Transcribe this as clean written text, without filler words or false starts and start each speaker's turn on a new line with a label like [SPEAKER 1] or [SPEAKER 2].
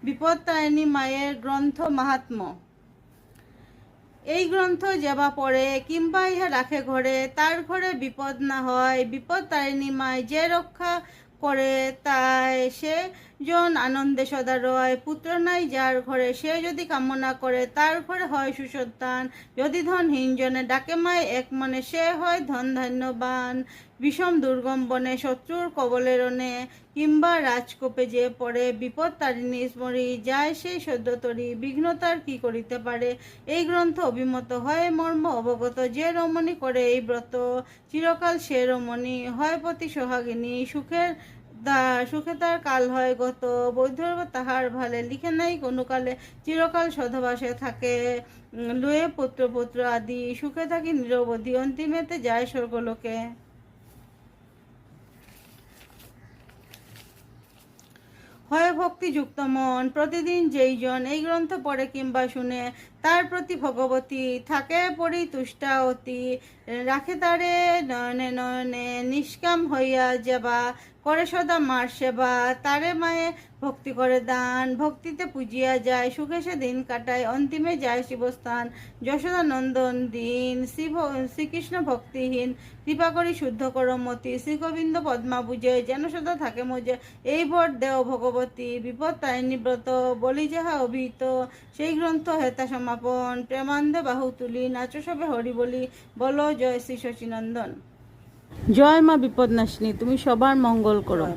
[SPEAKER 1] বিপত্তারিণী মায়ের গ্রন্থ মাহাত্ম্য। এই গ্রন্থ যেবা পড়ে কিংবা ইহা রাখে ঘরে, তার ঘরে বিপদ না হয়। বিপত্তারিণী মায় যে রক্ষা করে, তাই সে জন আনন্দে সদা রয়। পুত্র নাই যার ঘরে, সে যদি কামনা করে, তার ঘরে হয় সুসন্তান। যদি ধনহীন জনে ডাকে মায় এক মনে, সে হয় ধন ধান্যবান। বিষম দুর্গম বনে শত্রুর কবলে রণে, কিংবা রাজকোপে যে পড়ে, বিপদ তারিণী স্মরি, যায় সেই সদ্যতরি। বিঘ্নতার কি করিতে পারে, এই গ্রন্থ অভিমত হয় মর্ম অবগত। যে রমণী করে এই ব্রত, চিরকাল সে রমণী হয় পতি সোহাগিনী। সুখে তার কাল হয় গত, বৈধর্ব তাহার ভালে। লিখে নাই কোনো কালে, চিরকাল সধবাসে থাকে। লয়ে পুত্র আদি, সুখে থাকি নিরবধি, অন্তিমেতে যায় স্বর্গলোকে। হয় ভক্তিযুক্ত মন, প্রতিদিন যেই জন এই গ্রন্থ পড়ে কিংবা শুনে, তার প্রতি ভগবতী থাকে পরিতুষ্টা অতি। রাখে তারে নয়নে নয়নে, নিষ্কাম হইয়া যাবা, করে সদা মার সেবা। তারে মায়ে ভক্তি করে দান, ভক্তিতে পূজিয়া যায়, সুখে সে দিন কাটায়, অন্তিমে যায় শিবস্থান। যশোদা নন্দন দিন, শ্রীকৃষ্ণ ভক্তিহীন, কৃপা করি শুদ্ধ করো মতি। শ্রীগোবিন্দ পদ্মা বুঝে, যেন সদা থাকে মজে, এই বর দেও ভগবতী। বিপদ তারিণী ব্রত, বলি যাহা অভিহিত, সেই গ্রন্থ হেতা সমাপন। প্রেমান্দে বাহু তুলি, নাচো সবে হরি বলি, বলো জয় শ্রী শচীনন্দন। জয় মা বিপদনাশিনী, তুমি সবার মঙ্গল করো।